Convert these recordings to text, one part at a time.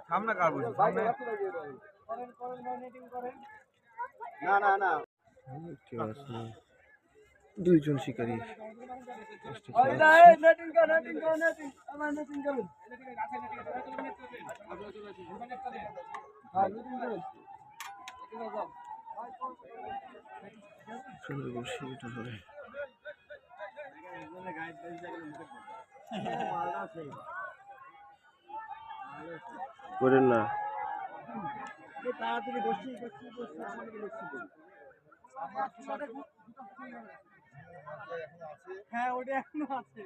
সামনে কার বলছি সামনে না না না দুইজন শিকারী করেন না তাড়াতাড়ি বসছি হ্যাঁ ওটা এখনো আছে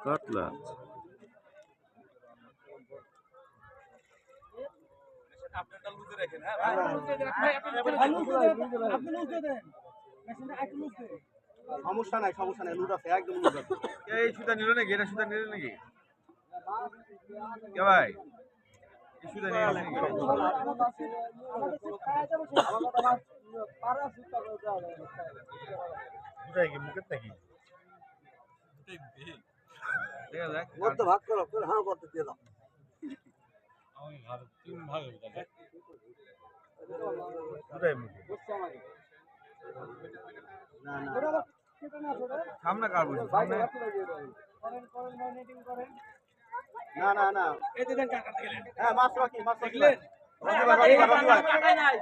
কাতলা সমস্যা নাই লুট আছে একদম লুট আছে এই সুতা নিল নাকি এটা সুতা নিল নাকি কে ভাই এই সুতা নিল নাকি বুঝাই কি মুখের নাকি ঠিক আছে মত ভাগ করো ফির হ্যাঁ করতে দিয়ে দাও আমি ঘর তিন ভাগ হয়ে গেল বুঝাই মুখে না না সামনে কার বলছি সামনে না না না এই দেন কাকা দিলেন হ্যাঁ মাছ রাখলেন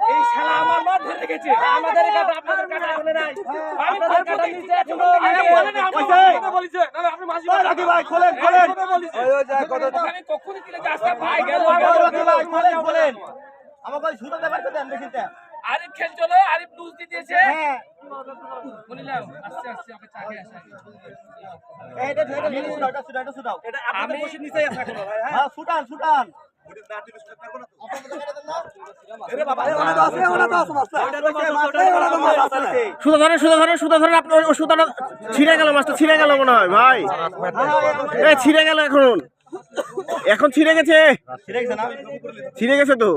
এই শালা আমার মাছ ধরে রেখেছে আমাদের কাটা আপনাদের কাটা বলে নাই আপনাদের কাটা নিচে আছে বলেন আপনি বলেছে না আপনি মাঝি ভাই খোলেন ওই যায় কত আমি কখনো কিলে যাচ্ছে ভাই গেল বলেন আমাকে সুতা দেবার কথা দেন দেখিতে আরিফ খেল চলো আরিফ লুজ দিয়েছে হ্যাঁ বলিলাম আস্তে আস্তে আপনি চাকে আসেন এইটা ধরে নিন এটা সুটাও এটা আপনাদের বসে নিচেই আছে এখন ভাই হ্যাঁ সুটান সুতা ধরেন আপনি ওই সুতাটা ছিঁড়ে গেল মাছটা ছিঁড়ে গেল মনে হয় ভাই এই ছিঁড়ে গেল এখন ছিঁড়ে গেছে ছিঁড়ে গেছে তো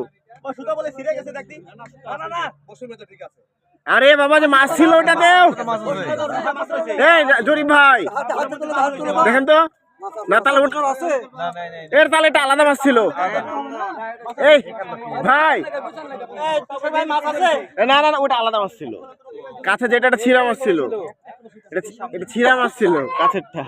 আরে বাবা যে মাছ ছিল ওটা দেও এই জরিফ ভাই দেখেন তো না তাহলে এর তাহলে এটা আলাদা মাছ ছিল এই ভাই না না ওটা আলাদা মাছ ছিল কাছে যেটা ছিঁড়া মাছ ছিল এটা ছিঁড়া মাছ ছিল কাছেরটা